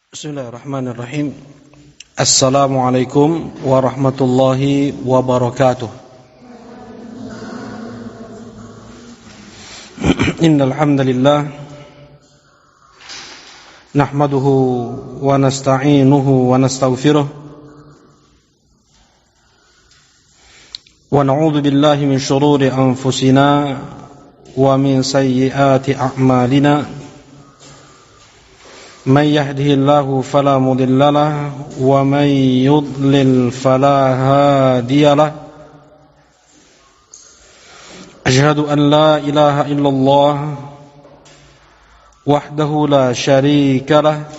Bismillahirrahmanirrahim. Assalamualaikum warahmatullahi wabarakatuh. Innal hamdalillah nahmaduhu wa nasta'inuhu wa nastaghfiruh wa na'udzu billahi min shururi anfusina wa min sayyiati a'malina. من يهده الله فلا مضل له ومن يضلل فلا هادي له أشهد أن لا إله إلا الله وحده لا شريك له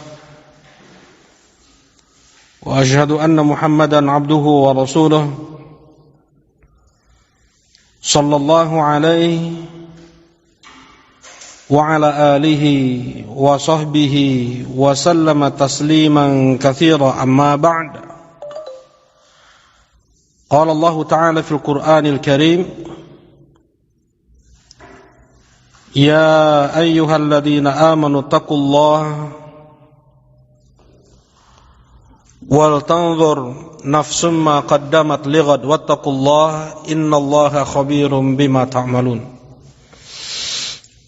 وأشهد أن محمدا عبده ورسوله صلى الله عليه وعلى آله وصحبه وسلم تسليما كثيرا أما بعد قال الله تعالى في القرآن الكريم يا أيها الذين آمنوا اتقوا الله ولتنظر نفس ما قدمت لغد واتقوا الله إن الله خبير بما تعملون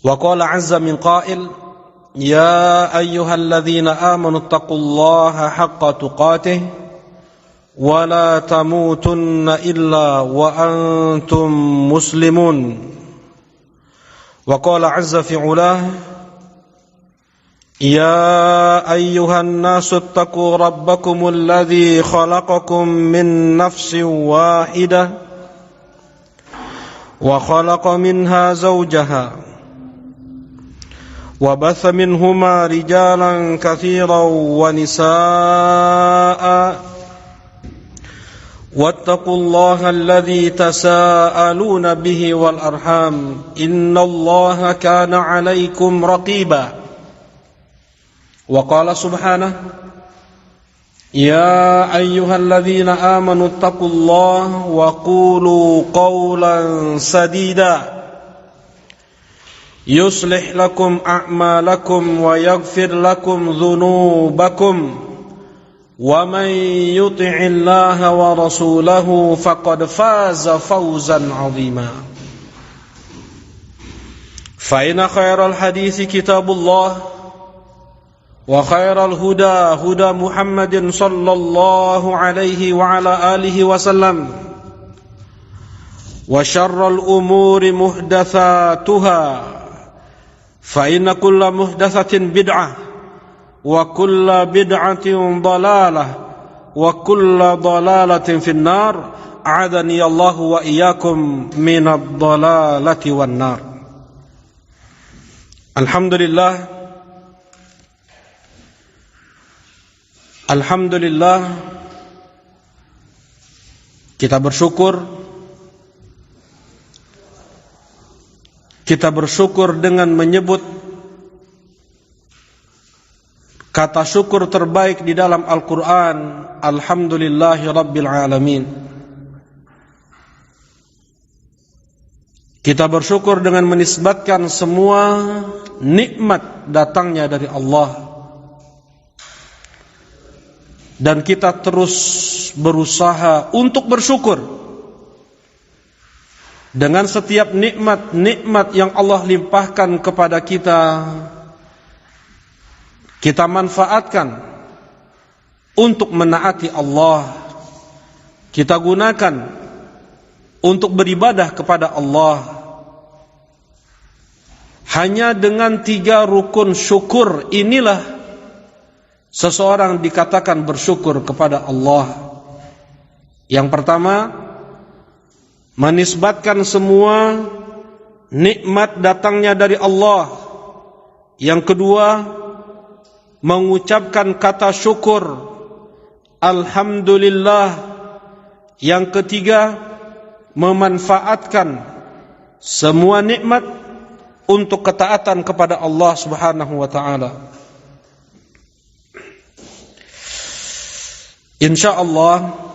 وقال عز من قائل يا أيها الذين آمنوا اتقوا الله حق تقاته ولا تموتن إلا وأنتم مسلمون وقال عز في علاه يا أيها الناس اتقوا ربكم الذي خلقكم من نفس واحدة وخلق منها زوجها وبث منهما رجالا كثيرا ونساء واتقوا الله الذي تساءلون به والأرحام إن الله كان عليكم رقيبا وقال سبحانه يا أيها الذين آمنوا اتقوا الله وقولوا قولا سديدا يصلح لكم أعمالكم ويغفر لكم ذنوبكم ومن يطع الله ورسوله فقد فاز فوزا عظيما فإن خير الحديث كتاب الله وخير الهدى هدى محمد صلى الله عليه وعلى آله وسلم وشر الأمور محدثاتها فإن كل محدثة بدعة وكل بدعة ضلالة وكل ضلالة في النار أعاذني الله وإياكم من الضلالة والنار. Alhamdulillah kita bersyukur dengan menyebut kata syukur terbaik di dalam Al-Quran. Alhamdulillahi Rabbil Alamin. Kita bersyukur dengan menisbatkan semua nikmat datangnya dari Allah. Dan kita terus berusaha untuk bersyukur dengan setiap nikmat-nikmat yang Allah limpahkan kepada kita. Kita manfaatkan untuk menaati Allah. Kita gunakan untuk beribadah kepada Allah. Hanya dengan 3 rukun syukur inilah seseorang dikatakan bersyukur kepada Allah. Yang pertama, menisbatkan semua nikmat datangnya dari Allah. Yang kedua, mengucapkan kata syukur Alhamdulillah. Yang ketiga, memanfaatkan semua nikmat untuk ketaatan kepada Allah Subhanahu wa ta'ala. Insyaallah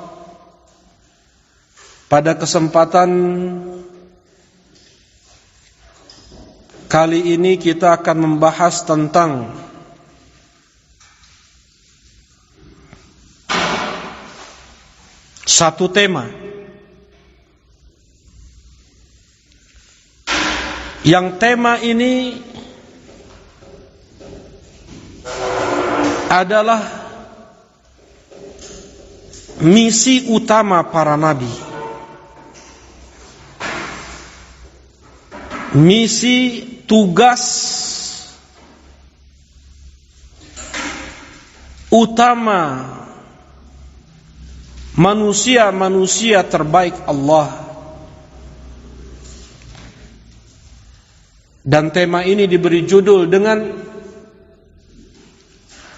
pada kesempatan kali ini kita akan membahas tentang satu tema yang tema ini adalah misi utama para nabi, misi tugas utama manusia terbaik Allah. Dan tema ini diberi judul dengan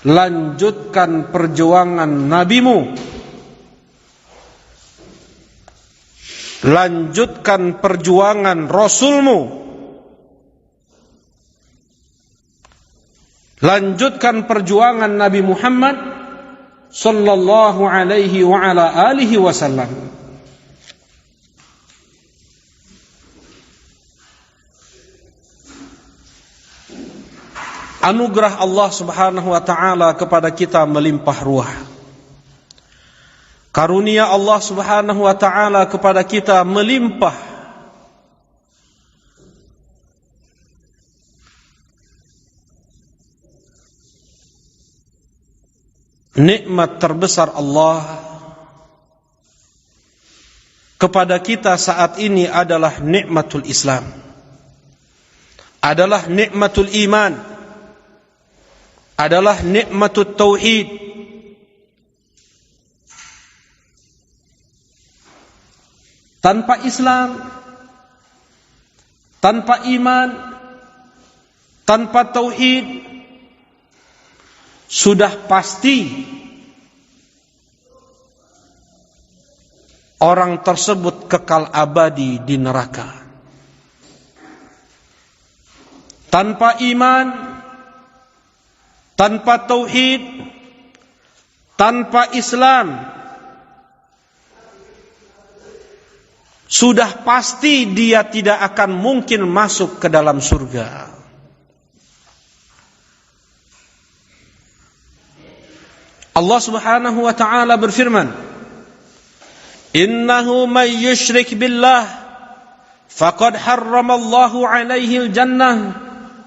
lanjutkan perjuangan nabimu, lanjutkan perjuangan rasulmu, lanjutkan perjuangan Nabi Muhammad sallallahu alaihi wa ala alihi wasallam. Anugerah Allah subhanahu wa ta'ala kepada kita melimpah ruah. Karunia Allah subhanahu wa ta'ala kepada kita melimpah. Nikmat terbesar Allah kepada kita saat ini adalah nikmatul Islam, adalah nikmatul iman, adalah nikmatul tauhid. Tanpa Islam, tanpa iman, tanpa tauhid, sudah pasti orang tersebut kekal abadi di neraka. Tanpa iman, tanpa tauhid, tanpa Islam, sudah pasti dia tidak akan mungkin masuk ke dalam surga. Allah subhanahu wa ta'ala berfirman, innahu man yushrik billah faqad harramallahu alaihi al-jannah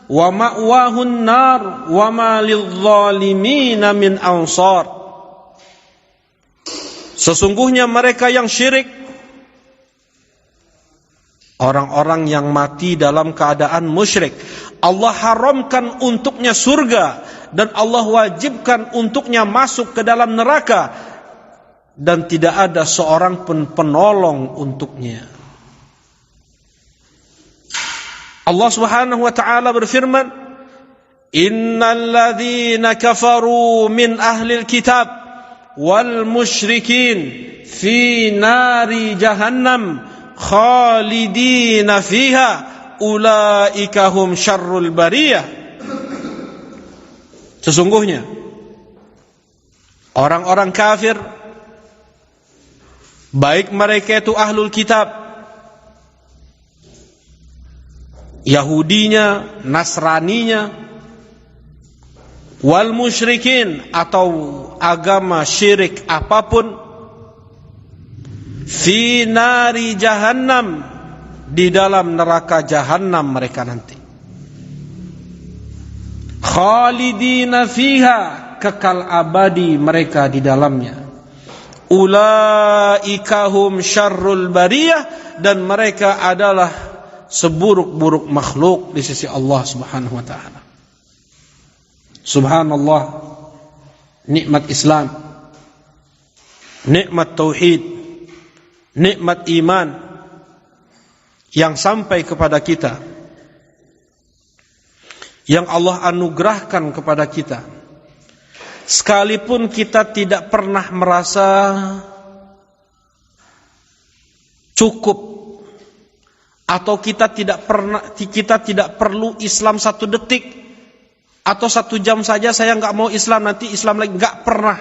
wa ma'wahun nar wa ma lidh-dhalimina min ansar. Sesungguhnya mereka yang syirik, orang-orang yang mati dalam keadaan musyrik, Allah haramkan untuknya surga dan Allah wajibkan untuknya masuk ke dalam neraka, dan tidak ada seorang pun penolong untuknya. Allah subhanahu wa ta'ala berfirman, innal ladzina kafaru min ahlil kitab wal musyrikin fi nari jahannam khalidina fiha ulaika hum syarrul bariyah. Sesungguhnya orang-orang kafir, baik mereka itu ahlul kitab, Yahudinya, Nasraninya, wal musyrikin atau agama syirik apapun, fi nari jahannam, di dalam neraka jahannam mereka nanti. Khalidina fiha, kekal abadi mereka di dalamnya. Ulaika hum syarrul bariyah, dan mereka adalah seburuk-buruk makhluk di sisi Allah subhanahu wa ta'ala. Subhanallah, nikmat Islam, nikmat tauhid, nikmat iman yang sampai kepada kita, yang Allah anugerahkan kepada kita, sekalipun kita tidak pernah merasa cukup, atau kita tidak perlu Islam 1 detik atau 1 jam saja, saya nggak mau Islam, nanti Islam lagi, nggak pernah.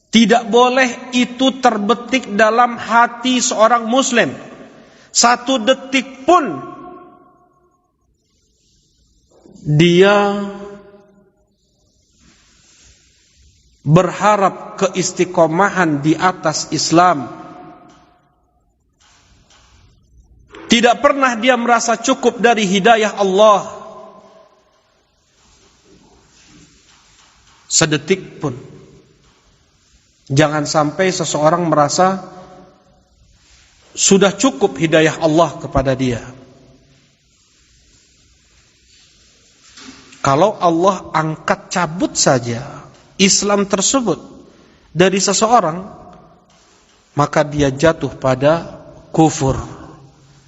Tidak boleh itu terbetik dalam hati seorang muslim 1 detik pun dia berharap keistiqomahan di atas Islam. Tidak pernah dia merasa cukup dari hidayah Allah sedetik pun. Jangan sampai seseorang merasa sudah cukup hidayah Allah kepada dia. Kalau Allah angkat cabut saja Islam tersebut dari seseorang, maka dia jatuh pada kufur.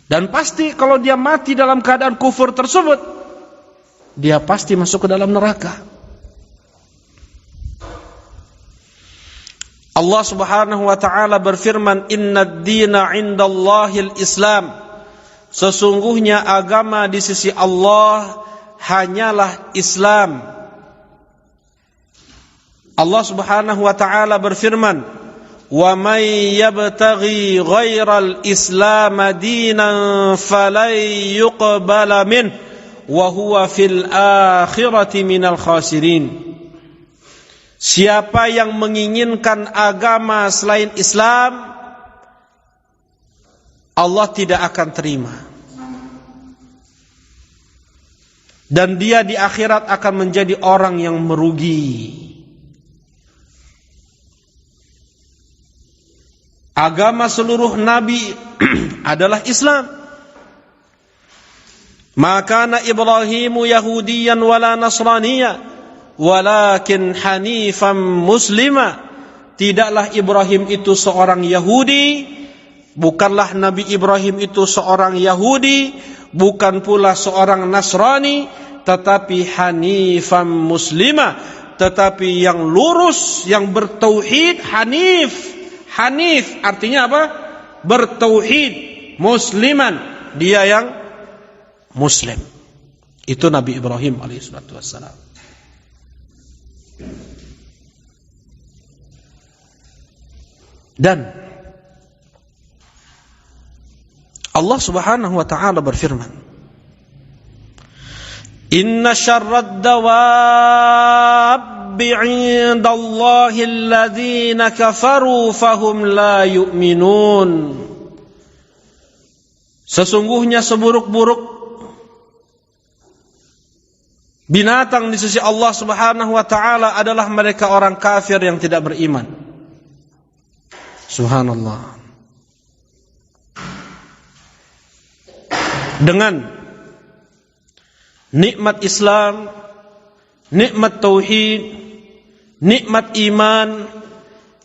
Dan pasti kalau dia mati dalam keadaan kufur tersebut, dia pasti masuk ke dalam neraka. Allah Subhanahu wa taala berfirman, "Innad dina 'indallahil Islam." Sesungguhnya agama di sisi Allah hanyalah Islam. Allah Subhanahu wa taala berfirman, "Wa may yabtaghi ghairal Islam dinan falan yuqbala min wa huwa fil akhirati minal khasirin." Siapa yang menginginkan agama selain Islam, Allah tidak akan terima. Dan dia di akhirat akan menjadi orang yang merugi. Agama seluruh nabi adalah Islam. Maka Ibrahimu Yahudiyan wala Nasraniya walakin hanifan muslima. Tidaklah Ibrahim itu seorang Yahudi, bukanlah Nabi Ibrahim itu seorang Yahudi, bukan pula seorang Nasrani, tetapi hanifan muslima, tetapi yang lurus, yang bertauhid. Hanif artinya apa? Bertauhid. Musliman, dia yang muslim. Itu Nabi Ibrahim alaihissalatu wassalam. Dan Allah Subhanahu wa taala berfirman, "Inna syarrad dawabbi 'indallahi alladzina kafaru fahum la yu'minun." Sesungguhnya seburuk-buruk binatang di sisi Allah Subhanahu wa taala adalah mereka orang kafir yang tidak beriman. Subhanallah. Dengan nikmat Islam, nikmat tauhid, nikmat iman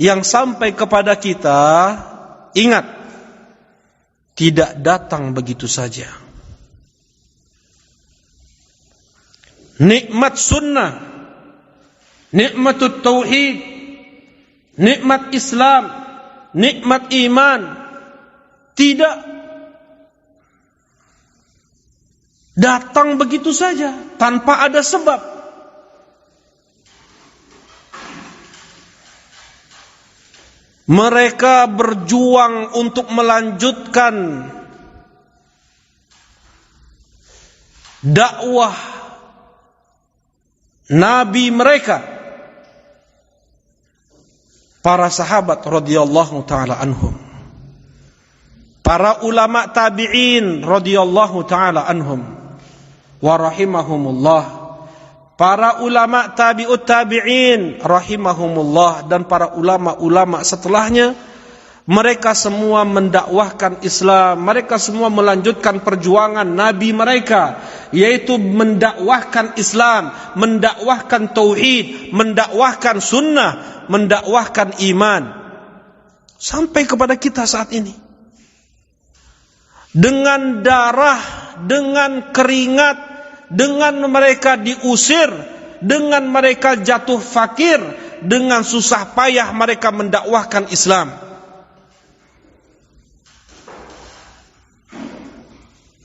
yang sampai kepada kita, ingat, tidak datang begitu saja. Nikmat sunnah, nikmatut tauhid, nikmat Islam, nikmat iman tidak datang begitu saja tanpa ada sebab. Mereka berjuang untuk melanjutkan dakwah Nabi mereka, para sahabat radhiyallahu taala anhum, para ulama tabi'in radhiyallahu taala anhum wa rahimahumullah, para ulama tabi'ut tabi'in rahimahumullah, dan para ulama-ulama setelahnya. Mereka semua mendakwahkan Islam, mereka semua melanjutkan perjuangan Nabi mereka, yaitu mendakwahkan Islam, mendakwahkan tauhid, mendakwahkan sunnah, mendakwahkan iman sampai kepada kita saat ini. Dengan darah, dengan keringat, dengan mereka diusir, dengan mereka jatuh fakir, dengan susah payah mereka mendakwahkan Islam.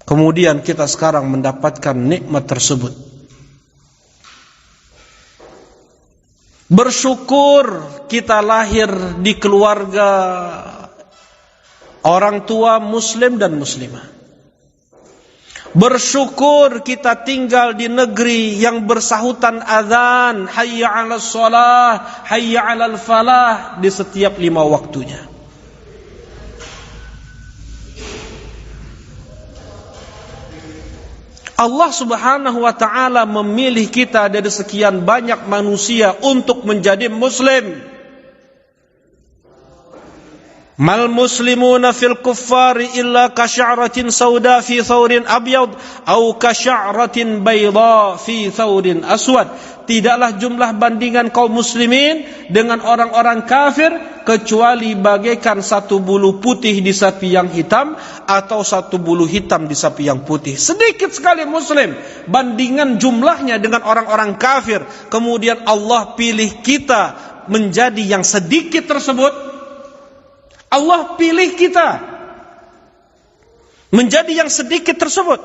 Kemudian kita sekarang mendapatkan nikmat tersebut. Bersyukur kita lahir di keluarga orang tua muslim dan muslimah. Bersyukur kita tinggal di negeri yang bersahutan azan, hayya 'alas shalah, hayya 'alal falah di setiap 5 waktunya. Allah Subhanahu wa ta'ala memilih kita dari sekian banyak manusia untuk menjadi muslim. Mal muslimuna fil kuffari illa kasya'ratin sauda fi thawrin abyad au kasya'ratin bayda fi thawrin aswad. Tidaklah jumlah bandingan kaum muslimin dengan orang-orang kafir kecuali bagaikan satu bulu putih di sapi yang hitam atau satu bulu hitam di sapi yang putih. Sedikit sekali muslim bandingan jumlahnya dengan orang-orang kafir. Kemudian Allah pilih kita menjadi yang sedikit tersebut. Allah pilih kita menjadi yang sedikit tersebut,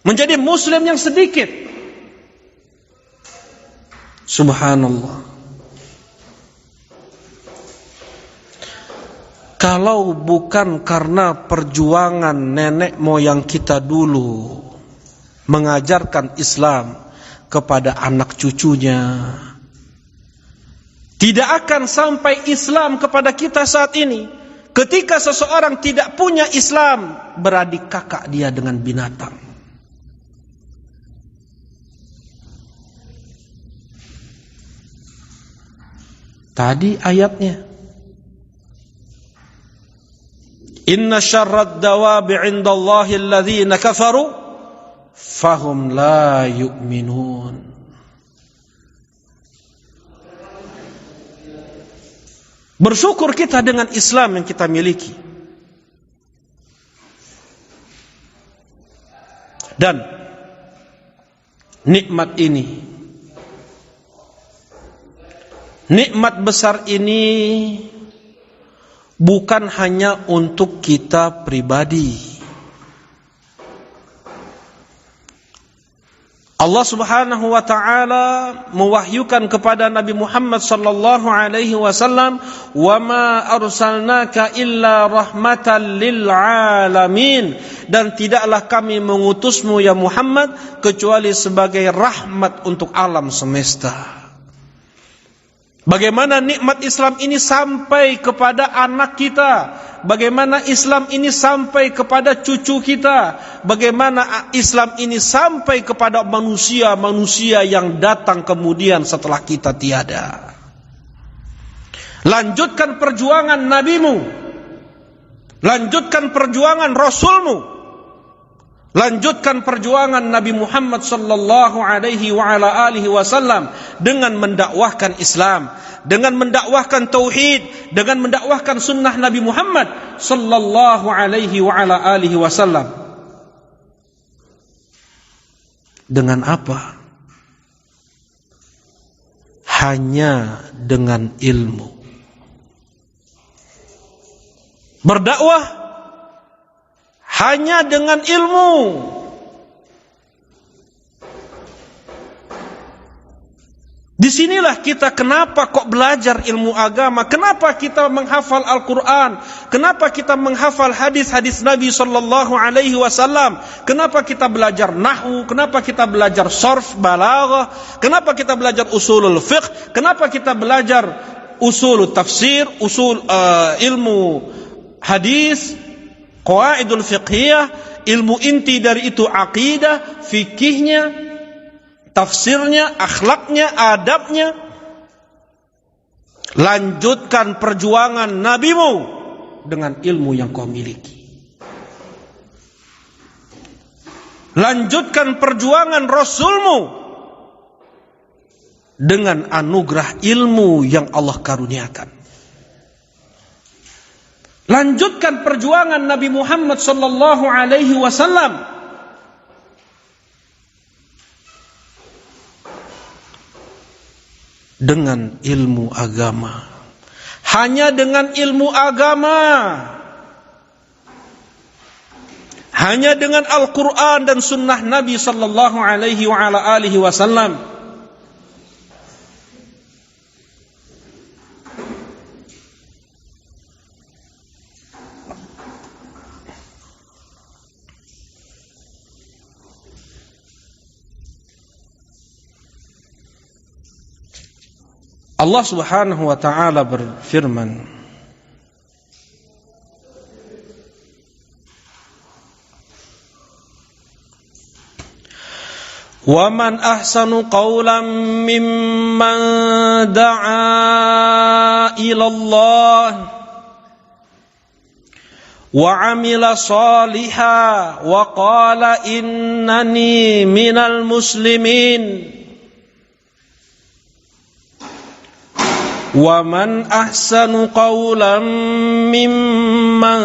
menjadi muslim yang sedikit. Subhanallah. Kalau bukan karena perjuangan nenek moyang kita dulu mengajarkan Islam kepada anak cucunya, tidak akan sampai Islam kepada kita saat ini. Ketika seseorang tidak punya Islam, beradik kakak dia dengan binatang. Tadi ayatnya, inna syarrad dawabi 'indallahi alladzina kafaru fahum la yu'minun. Bersyukur kita dengan Islam yang kita miliki. Dan nikmat ini, nikmat besar ini bukan hanya untuk kita pribadi. Allah Subhanahu wa ta'ala mewahyukan kepada Nabi Muhammad sallallahu alaihi wasallam, "Wa ma arsalnaka illa rahmatan lil alamin." Dan tidaklah kami mengutusmu ya Muhammad kecuali sebagai rahmat untuk alam semesta. Bagaimana nikmat Islam ini sampai kepada anak kita, bagaimana Islam ini sampai kepada cucu kita, bagaimana Islam ini sampai kepada manusia-manusia yang datang kemudian setelah kita tiada. Lanjutkan perjuangan nabimu, lanjutkan perjuangan rasulmu, lanjutkan perjuangan Nabi Muhammad sallallahu alaihi wa ala alihi wasallam dengan mendakwahkan Islam, dengan mendakwahkan tauhid, dengan mendakwahkan sunnah Nabi Muhammad sallallahu alaihi wa ala alihi wasallam. Dengan apa? Hanya dengan ilmu. Berdakwah hanya dengan ilmu. Disinilah kita kenapa kok belajar ilmu agama, kenapa kita menghafal Al-Quran, kenapa kita menghafal hadis-hadis Nabi sallallahu alaihi wasallam, kenapa kita belajar nahwu, kenapa kita belajar sarf, balaghah, kenapa kita belajar usulul fiqh, kenapa kita belajar usul tafsir, usul ilmu hadis, qawaidul fiqhiyah, ilmu inti dari itu aqidah, fikihnya, tafsirnya, akhlaknya, adabnya. Lanjutkan perjuangan nabimu dengan ilmu yang kau miliki. Lanjutkan perjuangan rasulmu dengan anugerah ilmu yang Allah karuniakan. Lanjutkan perjuangan Nabi Muhammad sallallahu alaihi wasallam dengan ilmu agama. Hanya dengan ilmu agama, hanya dengan Al-Quran dan sunnah Nabi sallallahu alaihi wa ala alihi wasallam, Allah Subhanahu wa taala berfirman, "Wa man ahsanu qawlan mimman da'a ila Allah wa 'amila shalihan wa qala innani minal muslimin." Wa man ahsanu qawlan mimman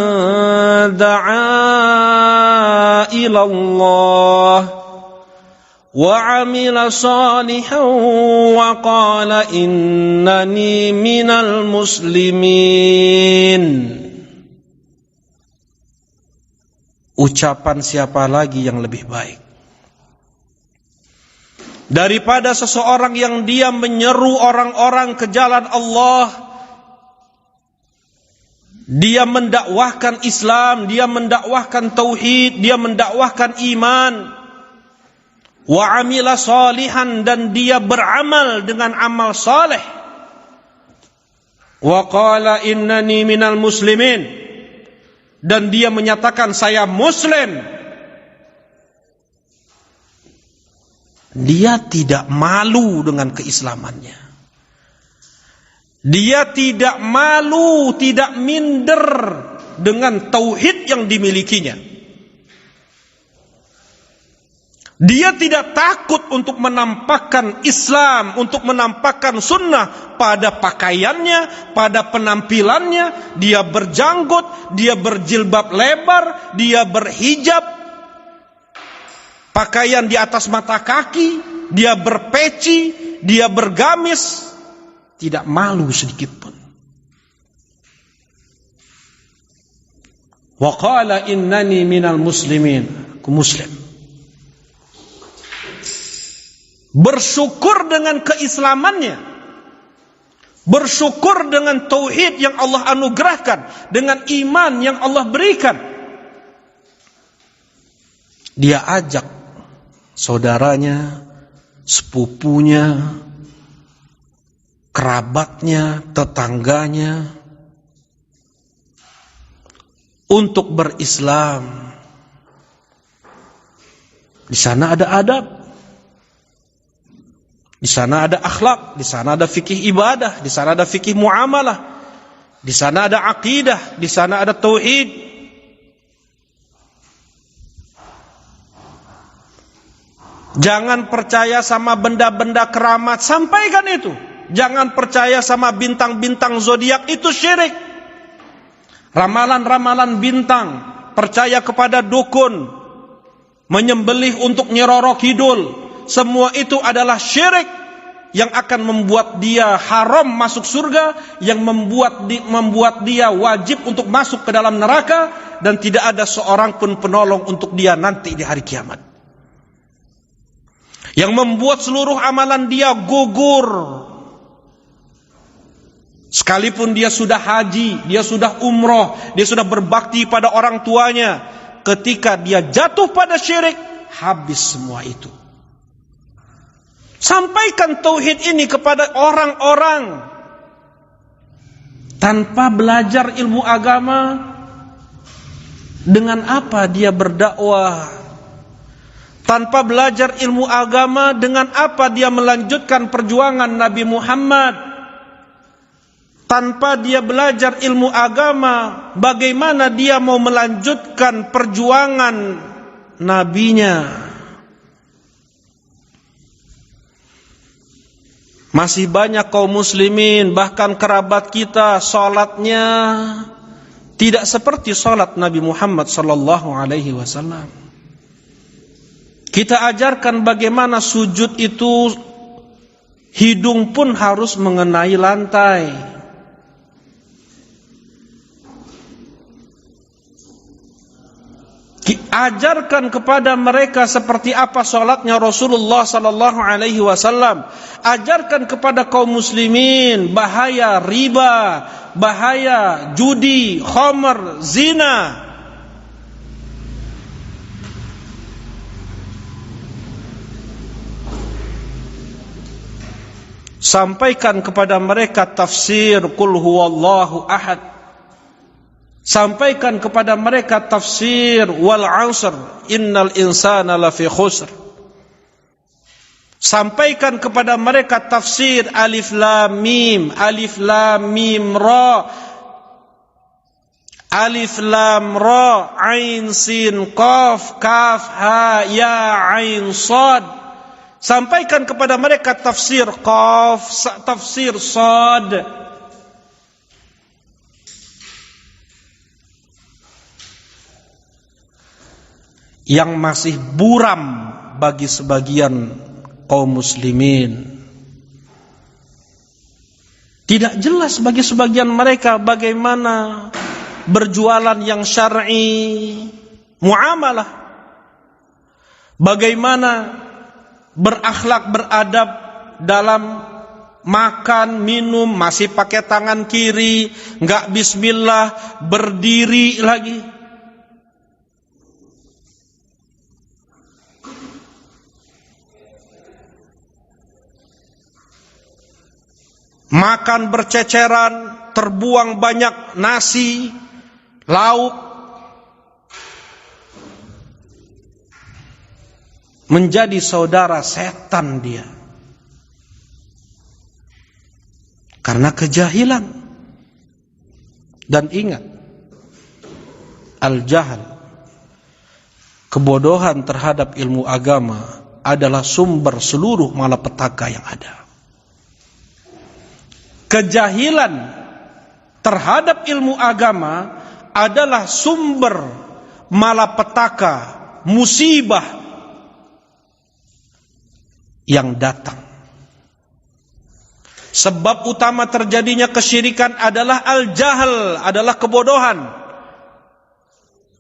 da'a ila Allah wa 'amila shalihan wa qala innani minal muslimin. Ucapan siapa lagi yang lebih baik daripada seseorang yang dia menyeru orang-orang ke jalan Allah, dia mendakwahkan Islam, dia mendakwahkan tauhid, dia mendakwahkan iman, wa amila salihan, dan dia beramal dengan amal saleh, wa qala innani minal muslimin, dan dia menyatakan saya muslim. Dia tidak malu dengan keislamannya. Dia tidak malu, tidak minder dengan tauhid yang dimilikinya. Dia tidak takut untuk menampakkan Islam, untuk menampakkan sunnah pada pakaiannya, pada penampilannya. Dia berjanggut, dia berjilbab lebar, dia berhijab, pakaian di atas mata kaki, dia berpeci, dia bergamis, tidak malu sedikit pun. Wa qala innani minal muslimin, aku muslim. Bersyukur dengan keislamannya, bersyukur dengan tauhid yang Allah anugerahkan, dengan iman yang Allah berikan. Dia ajak saudaranya, sepupunya, kerabatnya, tetangganya untuk berislam. Di sana ada adab, di sana ada akhlak, di sana ada fikih ibadah, di sana ada fikih muamalah, di sana ada akidah, di sana ada tauhid. Jangan percaya sama benda-benda keramat, sampaikan itu. Jangan percaya sama bintang-bintang zodiak, itu syirik. Ramalan-ramalan bintang, percaya kepada dukun, menyembelih untuk Nyiroro Kidul, semua itu adalah syirik yang akan membuat dia haram masuk surga, yang membuat dia wajib untuk masuk ke dalam neraka, dan tidak ada seorang pun penolong untuk dia nanti di hari kiamat. Yang membuat seluruh amalan dia gugur. Sekalipun dia sudah haji, dia sudah umroh, dia sudah berbakti pada orang tuanya, ketika dia jatuh pada syirik, habis semua itu. Sampaikan tauhid ini kepada orang-orang. Tanpa belajar ilmu agama, dengan apa dia berdakwah? Tanpa belajar ilmu agama, dengan apa dia melanjutkan perjuangan Nabi Muhammad? Tanpa dia belajar ilmu agama, bagaimana dia mau melanjutkan perjuangan nabinya? Masih banyak kaum muslimin, bahkan kerabat kita, salatnya tidak seperti salat Nabi Muhammad sallallahu alaihi wasallam. Kita ajarkan bagaimana sujud itu hidung pun harus mengenai lantai. Ajarkan kepada mereka seperti apa salatnya Rasulullah sallallahu alaihi wasallam. Ajarkan kepada kaum muslimin bahaya riba, bahaya judi, khamr, zina. Sampaikan kepada mereka tafsir Qul huwallahu ahad. Sampaikan kepada mereka tafsir Wal 'ashr innal insana lafi khusr. Sampaikan kepada mereka tafsir Alif Lam Mim, Alif Lam Mim Ra, Alif Lam Ra, Ain Sin Qaf, Kaf Ha Ya Ain Shad. Sampaikan kepada mereka tafsir Qaf, tafsir Shad. Yang masih buram bagi sebagian kaum muslimin. Tidak jelas bagi sebagian mereka bagaimana berjualan yang syar'i, muamalah. Bagaimana berakhlak, beradab dalam makan, minum, masih pakai tangan kiri, enggak bismillah, berdiri lagi. Makan berceceran, terbuang banyak nasi, lauk, menjadi saudara setan dia. Karena kejahilan. Dan ingat, al-jahl, kebodohan terhadap ilmu agama adalah sumber seluruh malapetaka yang ada. Kejahilan terhadap ilmu agama adalah sumber malapetaka, musibah yang datang. Sebab utama terjadinya kesyirikan adalah al-jahl, adalah kebodohan.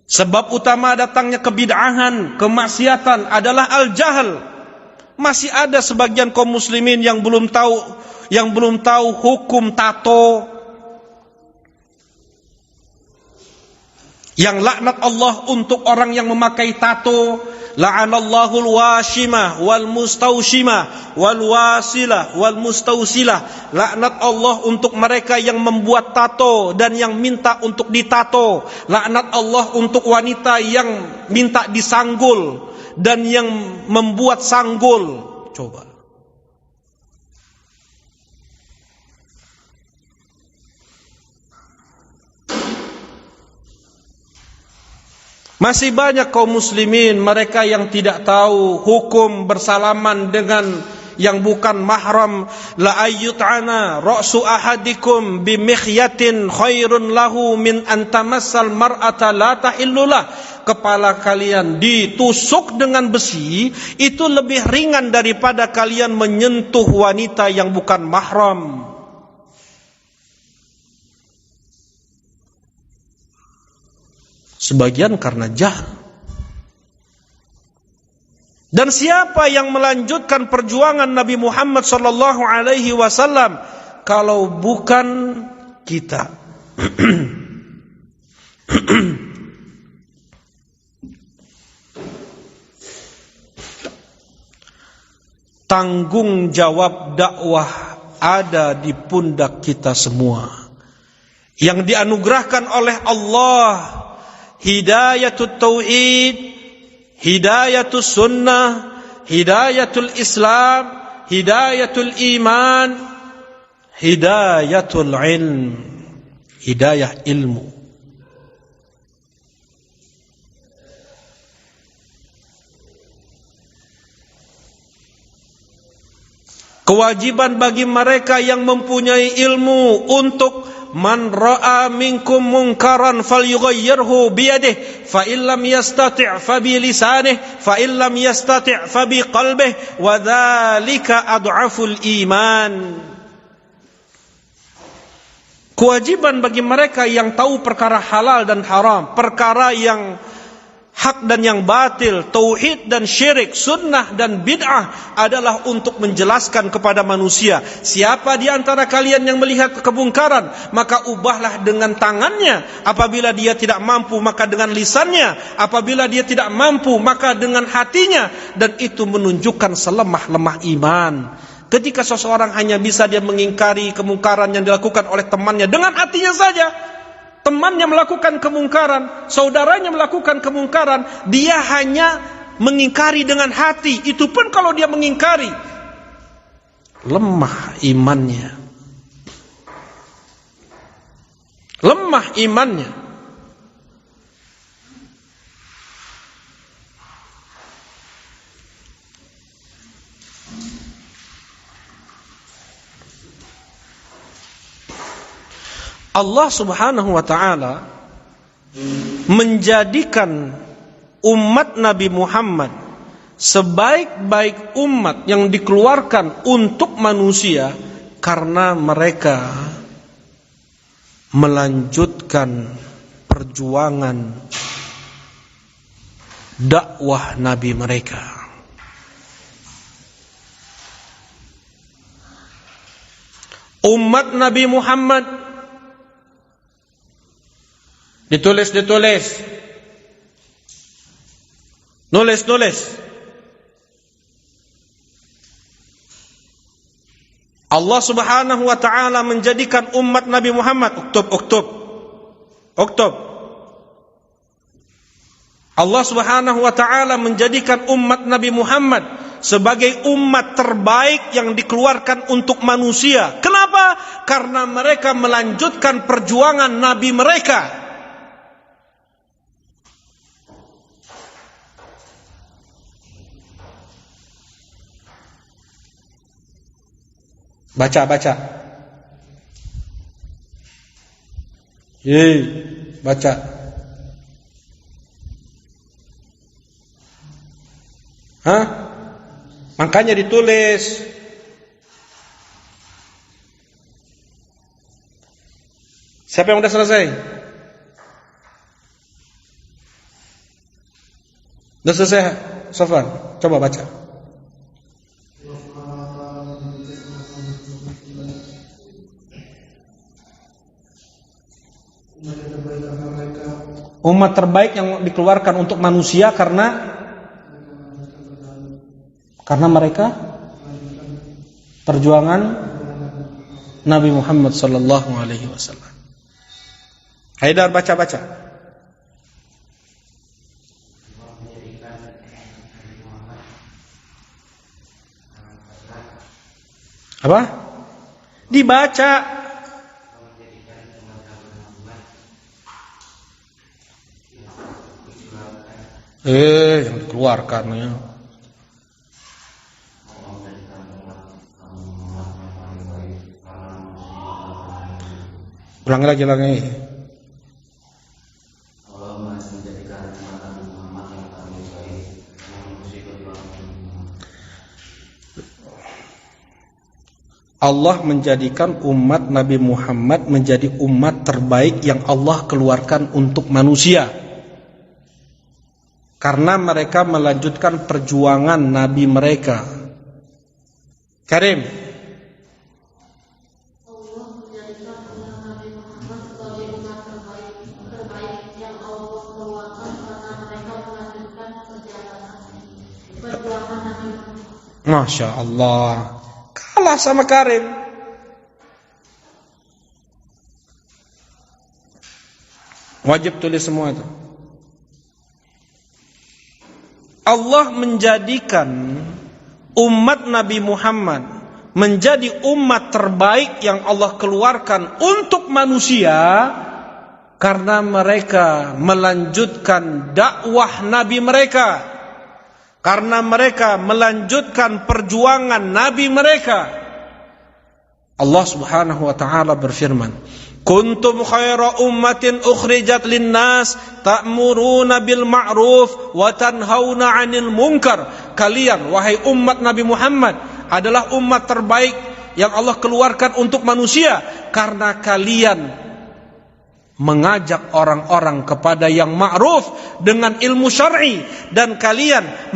Sebab utama datangnya kebid'ahan, kemaksiatan adalah al-jahl. Masih ada sebagian kaum muslimin yang belum tahu hukum tato, yang laknat Allah untuk orang yang memakai tato. La'anallahu al-washimah wal mustaushimah wal wasilah wal mustausilah. Laknat Allah untuk mereka yang membuat tato dan yang minta untuk ditato. Laknat Allah untuk wanita yang minta disanggul dan yang membuat sanggul. Coba. Masih banyak kaum muslimin mereka yang tidak tahu hukum bersalaman dengan yang bukan mahram. La ayyut'ana ra'su ahadikum bimikhyatin khairun lahu min an tamassal mar'ata la tahillulah. Kepala kalian ditusuk dengan besi itu lebih ringan daripada kalian menyentuh wanita yang bukan mahram. Sebagian karena jahil. Dan siapa yang melanjutkan perjuangan Nabi Muhammad sallallahu alaihi wasallam kalau bukan kita? Tanggung jawab dakwah ada di pundak kita semua. Yang dianugerahkan oleh Allah hidayatul tauhid, hidayatul sunnah, hidayatul islam, hidayatul iman, hidayatul ilm, hidayah ilmu. Kewajiban bagi mereka yang mempunyai ilmu untuk man ra'a minkum munkaran falyughayyirhu biyadihi fa illam yastati' fa bi lisanihi fa illam yastati' fa bi qalbihi wa dzalika ad'aful iman. Kewajiban bagi mereka yang tahu perkara halal dan haram, perkara yang hak dan yang batil, tauhid dan syirik, sunnah dan bid'ah adalah untuk menjelaskan kepada manusia. Siapa di antara kalian yang melihat kemungkaran, maka ubahlah dengan tangannya. Apabila dia tidak mampu, maka dengan lisannya. Apabila dia tidak mampu, maka dengan hatinya. Dan itu menunjukkan selemah-lemah iman. Ketika seseorang hanya bisa dia mengingkari kemungkaran yang dilakukan oleh temannya dengan hatinya saja. Temannya melakukan kemungkaran, saudaranya melakukan kemungkaran, dia hanya mengingkari dengan hati. Itu pun kalau dia mengingkari, lemah imannya. Lemah imannya. Allah Subhanahu wa ta'ala menjadikan umat Nabi Muhammad sebaik-baik umat yang dikeluarkan untuk manusia karena mereka melanjutkan perjuangan dakwah Nabi mereka. Umat Nabi Muhammad ditulis. Nulis. Allah Subhanahu wa ta'ala menjadikan umat Nabi Muhammad Uktub. Allah Subhanahu wa ta'ala menjadikan umat Nabi Muhammad sebagai umat terbaik yang dikeluarkan untuk manusia. Kenapa? Karena mereka melanjutkan perjuangan Nabi mereka. Baca. Baca. Makanya ditulis. Siapa yang udah selesai? Udah selesai, Sofan? Coba baca. Umat terbaik yang dikeluarkan untuk manusia karena mereka perjuangan Nabi Muhammad sallallahu alaihi wasallam. Haidar baca. Apa? Dibaca. Yang dikeluarkan ya. Ulangi lagi. Allah menjadikan umat Nabi Muhammad menjadi umat terbaik yang Allah keluarkan untuk manusia. Karena mereka melanjutkan perjuangan Nabi mereka. Karim. Allah menjadikan umat Nabi Muhammad sebagai umat terbaik yang Allah keluarkan karena mereka melanjutkan perjuangan Nabi Muhammad. Masya Allah. Kalah sama Karim. Wajib tulis semua itu. Allah menjadikan umat Nabi Muhammad menjadi umat terbaik yang Allah keluarkan untuk manusia karena mereka melanjutkan dakwah Nabi mereka, karena mereka melanjutkan perjuangan Nabi mereka. Allah Subhanahu wa ta'ala berfirman, kuntum khaira ummatin ukhrijat linnas ta'muruna bil ma'ruf wa tanhauna 'anil munkar. Kalian wahai umat Nabi Muhammad adalah umat terbaik yang Allah keluarkan untuk manusia karena kalian mengajak orang-orang kepada yang ma'ruf dengan ilmu syar'i dan kalian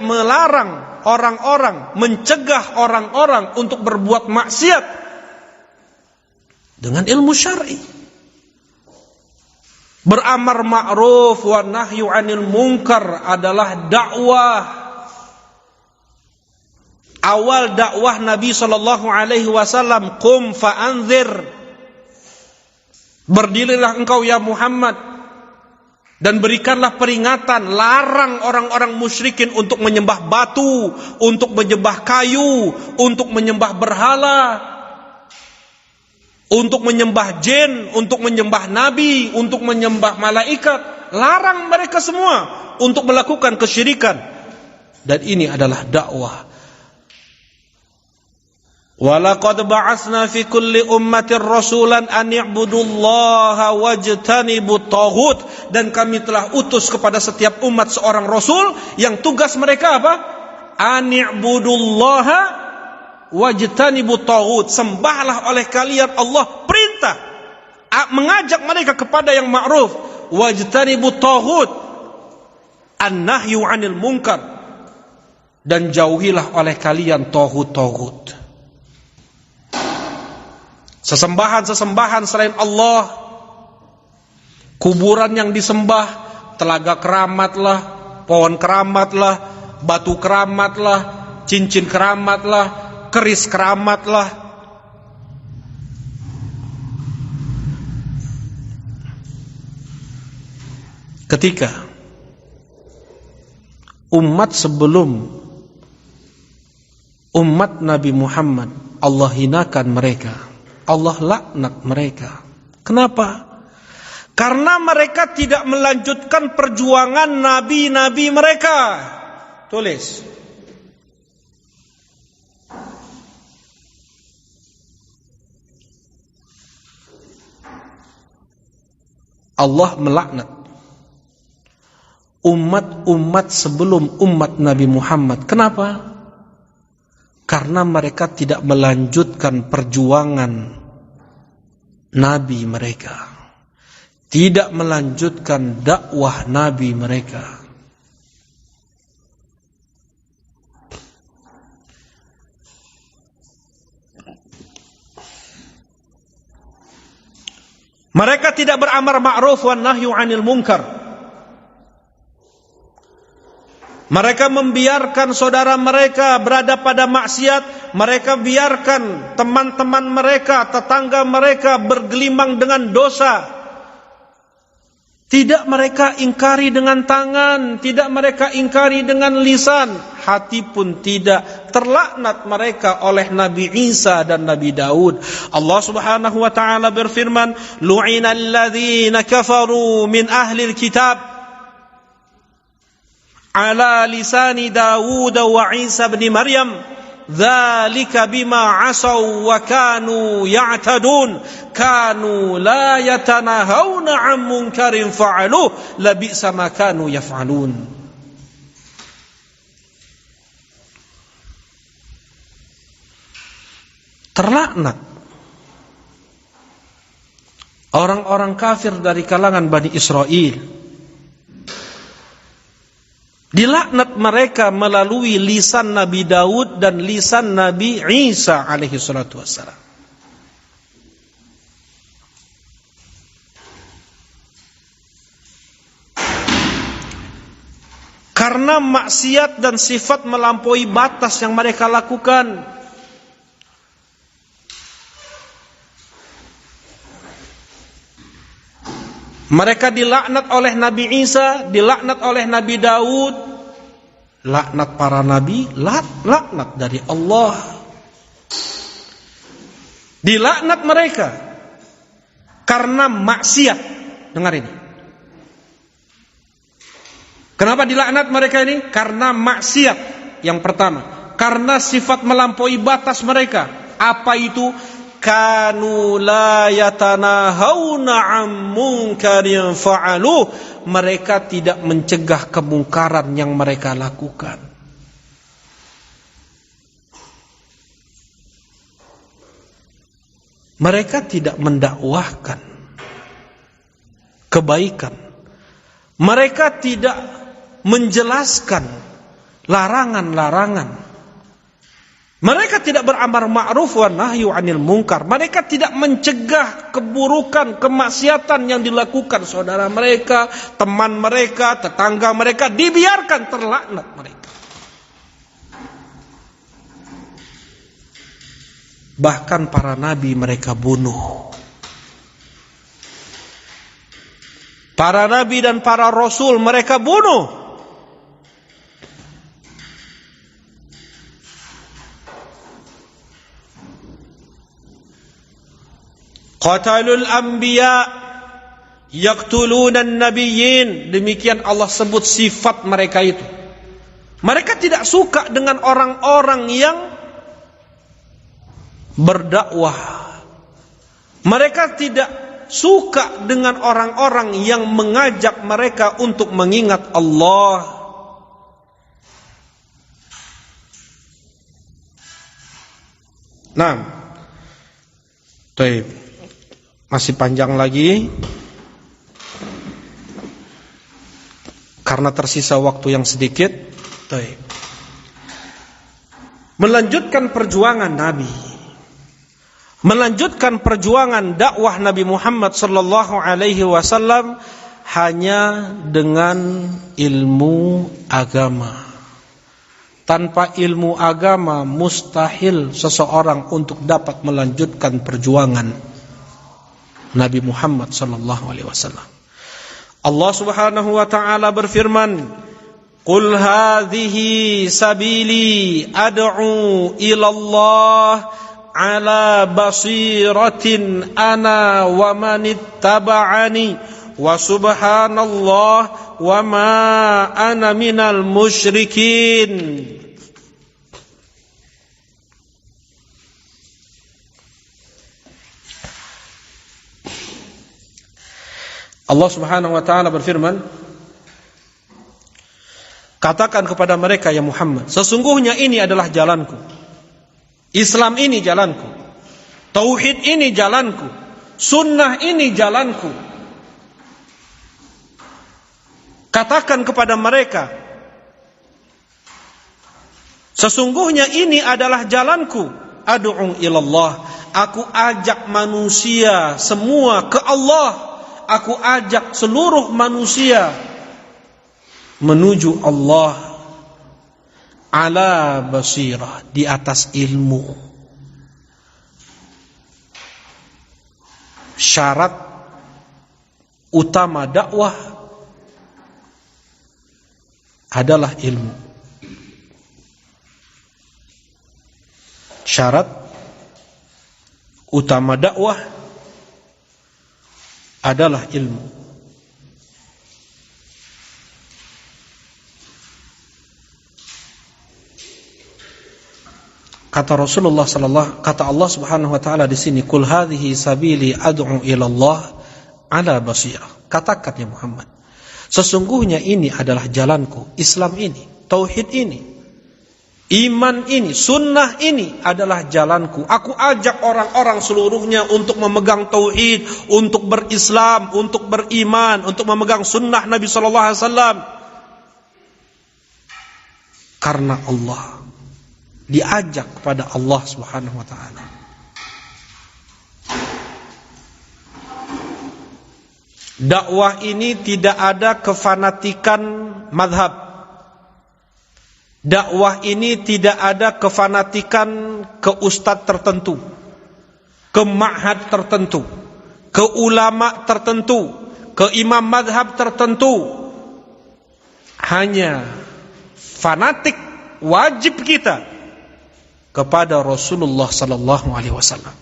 melarang orang-orang, mencegah orang-orang untuk berbuat maksiat dengan ilmu syar'i. Beramar ma'ruf wa nahyu 'anil munkar adalah dakwah. Awal dakwah Nabi sallallahu alaihi wasallam, qum fa'anzir. Berdirilah engkau ya Muhammad dan berikanlah peringatan, larang orang-orang musyrikin untuk menyembah batu, untuk menyembah kayu, untuk menyembah berhala, untuk menyembah jin, untuk menyembah nabi, untuk menyembah malaikat. Larang mereka semua untuk melakukan kesyirikan. Dan ini adalah dakwah. Walaqad ba'atsna fi kulli ummatin rasulan an i'budullaha wajtanibut taghut. Dan kami telah utus kepada setiap umat seorang rasul yang tugas mereka apa? An i'budullaha wajtanibut taghut. Sembahlah oleh kalian Allah, perintah mengajak mereka kepada yang ma'ruf. Wajtanibut taghut, an-nahyu 'anil munkar. Dan jauhilah oleh kalian taghut-taghut. Sesembahan-sesembahan selain Allah, kuburan yang disembah, telaga keramatlah, pohon keramatlah, batu keramatlah, cincin keramatlah, keris keramatlah. Ketika umat sebelum umat Nabi Muhammad, Allah hinakan mereka, Allah laknat mereka. Kenapa? Karena mereka tidak melanjutkan perjuangan nabi-nabi mereka. Tulis. Allah melaknat umat-umat sebelum umat Nabi Muhammad. Kenapa? Karena mereka tidak melanjutkan perjuangan nabi mereka, tidak melanjutkan dakwah nabi mereka. Mereka tidak beramar ma'ruf wan nahyu 'anil munkar. Mereka membiarkan saudara mereka berada pada maksiat. Mereka biarkan teman-teman mereka, tetangga mereka bergelimang dengan dosa. Tidak mereka ingkari dengan tangan, tidak mereka ingkari dengan lisan, hati pun tidak. Terlaknat mereka oleh Nabi Isa dan Nabi Daud. Allah Subhanahu wa taala berfirman, "Lu'inal ladzina kafaru min ahlil kitab ala lisani Daud wa Isa ibn Maryam. Dzalika bima asaw wa kanu ya'tadun. Kanu la yatanahawna 'an munkarin fa'aluh. Labi'sa ma kanu yaf'alun." Terlaknat orang-orang kafir dari kalangan Bani Israel. Dilaknat mereka melalui lisan Nabi Daud dan lisan Nabi Isa alaihi salatu wassalam. Karena maksiat dan sifat melampaui batas yang mereka lakukan. Mereka dilaknat oleh Nabi Isa, dilaknat oleh Nabi Daud. Laknat para nabi, laknat dari Allah. Dilaknat mereka karena maksiat. Dengar ini. Kenapa dilaknat mereka ini? Karena maksiat. Yang pertama, karena sifat melampaui batas mereka. Apa itu? Kanu la yatanahawna 'an munkarin fa'aluh. Mereka tidak mencegah kemungkaran yang mereka lakukan. Mereka tidak mendakwahkan kebaikan. Mereka tidak menjelaskan larangan-larangan. Mereka tidak beramar ma'ruf wa nahyu 'anil munkar. Mereka tidak mencegah keburukan, kemaksiatan yang dilakukan saudara mereka, teman mereka, tetangga mereka. Dibiarkan, terlaknat mereka. Bahkan para nabi mereka bunuh. Para nabi dan para rasul mereka bunuh. Qatalul anbiya yaqtulunan nabiyyin. Demikian Allah sebut sifat mereka itu. Mereka tidak suka dengan orang-orang yang berdakwah. Mereka tidak suka dengan orang-orang yang mengajak mereka untuk mengingat Allah. Nah, baik. Masih panjang lagi. Karena tersisa waktu yang sedikit. Baik. Melanjutkan perjuangan Nabi, melanjutkan perjuangan dakwah Nabi Muhammad sallallahu alaihi wasallam hanya dengan ilmu agama. Tanpa ilmu agama mustahil seseorang untuk dapat melanjutkan perjuangan Nabi Muhammad sallallahu alaihi wasallam. Allah Subhanahu wa taala berfirman, "Qul hadhihi sabili ad'u ila Allah ala basiratin ana wa man ittaba'ani wa subhanallah wa ma ana minal musyrikin." Allah Subhanahu wa taala berfirman, katakan kepada mereka ya Muhammad, sesungguhnya ini adalah jalanku. Islam ini jalanku. Tauhid ini jalanku. Sunnah ini jalanku. Katakan kepada mereka, sesungguhnya ini adalah jalanku. Ad'u ilallah. Aku ajak manusia semua ke Allah. Aku ajak seluruh manusia menuju Allah ala basirah, di atas ilmu. Syarat utama dakwah adalah ilmu. Syarat utama dakwah adalah ilmu. Kata Rasulullah kata Allah Subhanahu wa taala di sini, "Qul hadhihi sabili ad'u ila Allah ala basirah." Katakan ya Muhammad, sesungguhnya ini adalah jalanku, Islam ini, tauhid ini, iman ini, sunnah ini adalah jalanku. Aku ajak orang-orang seluruhnya untuk memegang tauhid, untuk berislam, untuk beriman, untuk memegang sunnah Nabi sallallahu alaihi wasallam. Karena Allah diajak kepada Allah Subhanahu wa taala. Dakwah ini tidak ada kefanatikan mazhab. Dakwah ini tidak ada kefanatikan ke ustadz tertentu, ke ma'had tertentu, ke ulama tertentu, ke imam mazhab tertentu. Hanya fanatik wajib kita kepada Rasulullah sallallahu alaihi wasallam.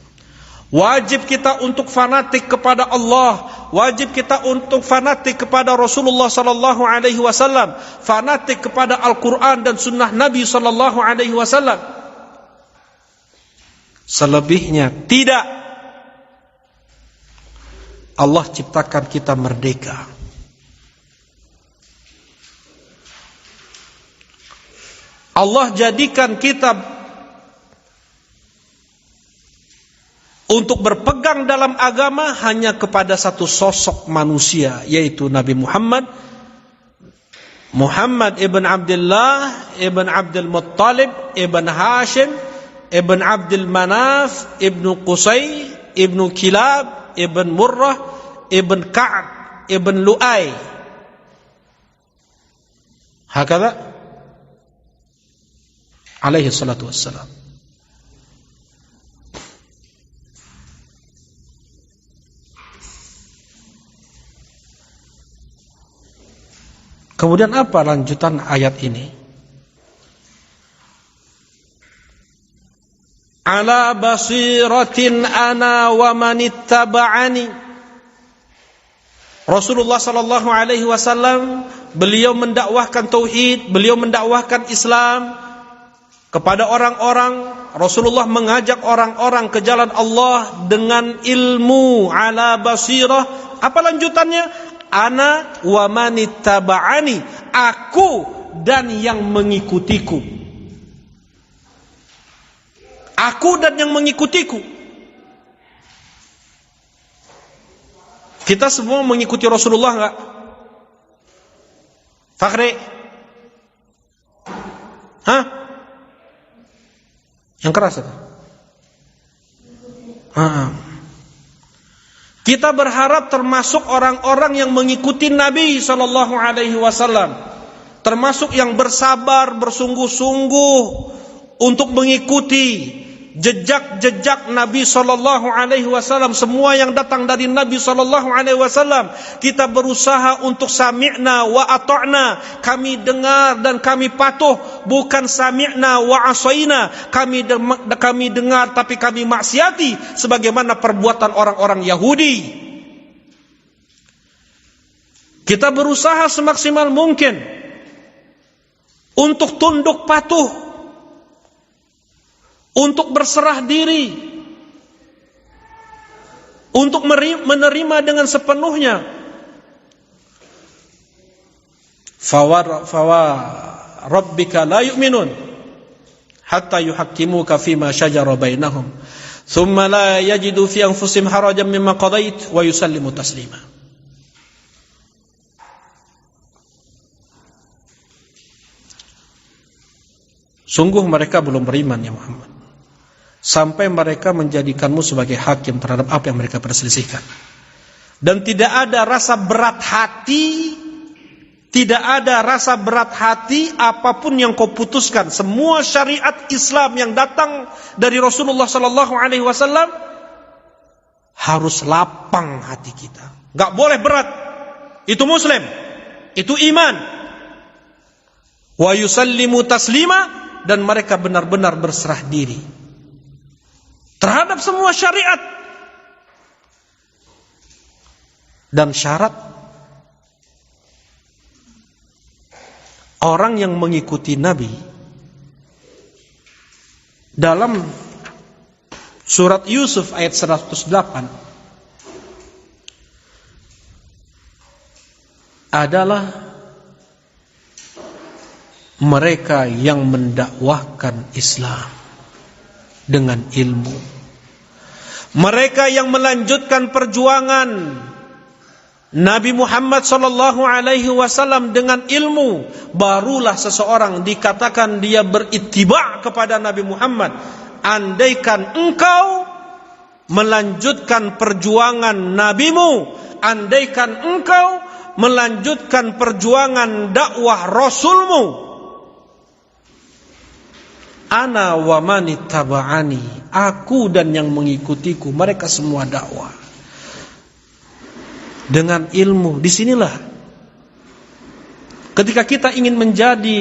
Wajib kita untuk fanatik kepada Allah, wajib kita untuk fanatik kepada Rasulullah sallallahu alaihi wasallam, fanatik kepada Al-Qur'an dan sunnah Nabi sallallahu alaihi wasallam. Selebihnya tidak. Allah ciptakan kita merdeka. Allah jadikan kita untuk berpegang dalam agama hanya kepada satu sosok manusia, yaitu Nabi Muhammad ibn Abdullah ibn Abdul Muttalib ibn Hashim ibn Abdul Manaf ibn Qusay ibn Kilab ibn Murrah ibn Ka'ab ibn Lu'ay. Hakadha alaihi salatu wassalam. Kemudian apa lanjutan ayat ini? Ala basiratin ana wa manittaba'ani. Rasulullah sallallahu alaihi wasallam beliau mendakwahkan tauhid, beliau mendakwahkan Islam kepada orang-orang. Rasulullah mengajak orang-orang ke jalan Allah dengan ilmu, ala basirah. Apa lanjutannya? Ana wa manittaba'ani, aku dan yang mengikutiku. Aku dan yang mengikutiku. Kita semua mengikuti Rasulullah enggak? Fakhri? Hah? Yang keras itu? Kita berharap termasuk orang-orang yang mengikuti Nabi sallallahu alaihi wasallam, termasuk yang bersabar, bersungguh-sungguh untuk mengikuti jejak-jejak Nabi sallallahu alaihi wasallam, semua yang datang dari Nabi sallallahu alaihi wasallam. Kita berusaha untuk sami'na wa ata'na, kami dengar dan kami patuh, bukan sami'na wa asaina, kami dengar tapi kami maksiati sebagaimana perbuatan orang-orang Yahudi. Kita berusaha semaksimal mungkin untuk tunduk patuh, untuk berserah diri, untuk menerima dengan sepenuhnya. Rabbika la yu'minun hatta yuhakkimuka fima shajara bainahum thumma la yajidu fi anfusihim harajan mimma qadait wa yusallimu taslima. Sungguh mereka belum beriman ya Muhammad, sampai mereka menjadikanmu sebagai hakim terhadap apa yang mereka perselisihkan. Dan tidak ada rasa berat hati, tidak ada rasa berat hati apapun yang kau putuskan. Semua syariat Islam yang datang dari Rasulullah sallallahu alaihi wasallam harus lapang hati kita. Enggak boleh berat. Itu muslim, itu iman. Wa yusallimu taslima, dan mereka benar-benar berserah diri terhadap semua syariat. Dan syarat orang yang mengikuti Nabi dalam surat Yusuf ayat 108 adalah mereka yang mendakwahkan Islam dengan ilmu, mereka yang melanjutkan perjuangan Nabi Muhammad sallallahu alaihi wasallam dengan ilmu. Barulah seseorang dikatakan dia berittiba' kepada Nabi Muhammad. Andaikan engkau melanjutkan perjuangan nabimu, andaikan engkau melanjutkan perjuangan dakwah rasulmu, ana wa manittaba'ani, aku dan yang mengikutiku, mereka semua dakwah dengan ilmu. Disinilah ketika kita ingin menjadi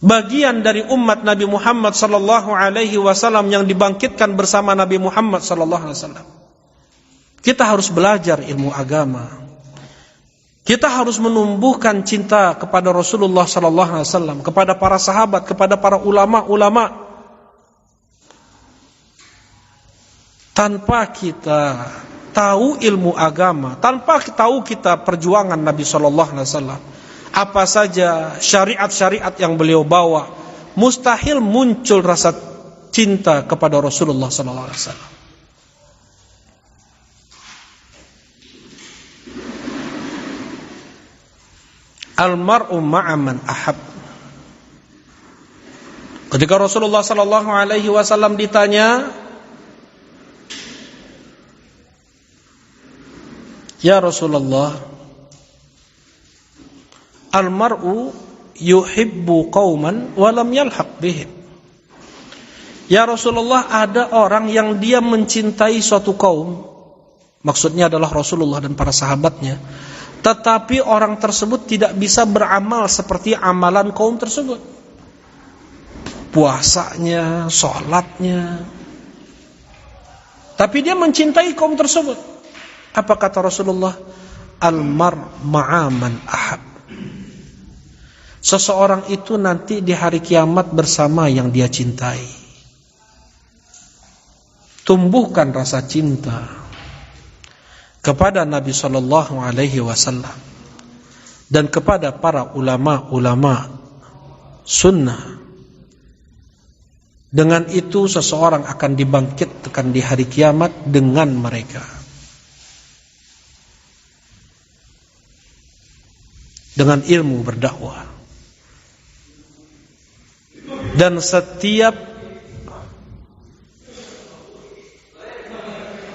bagian dari umat Nabi Muhammad sallallahu alaihi wasallam yang dibangkitkan bersama Nabi Muhammad sallallahu alaihi wasallam, kita harus belajar ilmu agama. Kita harus menumbuhkan cinta kepada Rasulullah sallallahu alaihi wasallam, kepada para sahabat, kepada para ulama-ulama. Tanpa kita tahu ilmu agama, tanpa tahu kita perjuangan Nabi sallallahu alaihi wasallam, apa saja syariat-syariat yang beliau bawa, mustahil muncul rasa cinta kepada Rasulullah sallallahu alaihi wasallam. Al-mar'u ma'a man ahab. Ketika Rasulullah sallallahu alaihi wasallam ditanya, "Ya Rasulullah, al-mar'u yuhibbu qauman wa lam yalhaq bihim." Ya Rasulullah, ada orang yang dia mencintai suatu kaum, maksudnya adalah Rasulullah dan para sahabatnya, tetapi orang tersebut tidak bisa beramal seperti amalan kaum tersebut. Puasanya, sholatnya, tapi dia mencintai kaum tersebut. Apa kata Rasulullah? Al-mar ma'aman ahab. Seseorang itu nanti di hari kiamat bersama yang dia cintai. Tumbuhkan rasa cinta kepada Nabi sallallahu alaihi wasallam dan kepada para ulama-ulama sunnah. Dengan itu seseorang akan dibangkitkan di hari kiamat dengan mereka. Dengan ilmu berdakwah. Dan setiap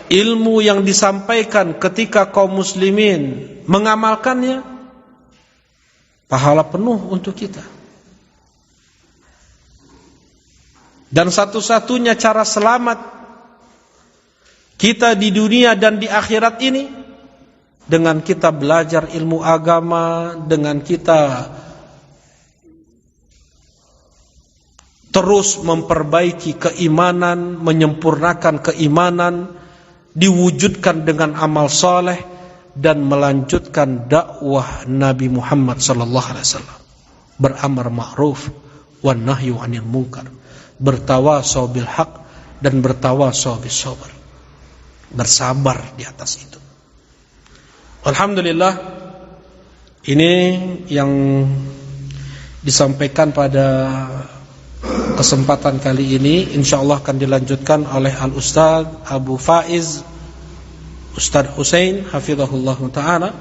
ilmu yang disampaikan ketika kaum muslimin mengamalkannya, pahala penuh untuk kita. Dan satu-satunya cara selamat kita di dunia dan di akhirat ini dengan kita belajar ilmu agama, dengan kita terus memperbaiki keimanan, menyempurnakan keimanan, diwujudkan dengan amal soleh dan melanjutkan dakwah Nabi Muhammad sallallahu alaihi wasallam. Beramar ma'ruf wan nahyu 'anil munkar, bertawasaw bil haq dan bertawasaw bis sabr. Bersabar di atas itu. Alhamdulillah, ini yang disampaikan pada kesempatan kali ini, insyaallah akan dilanjutkan oleh Al-Ustaz Abu Faiz Ustaz Husain hafizahullah ta'ala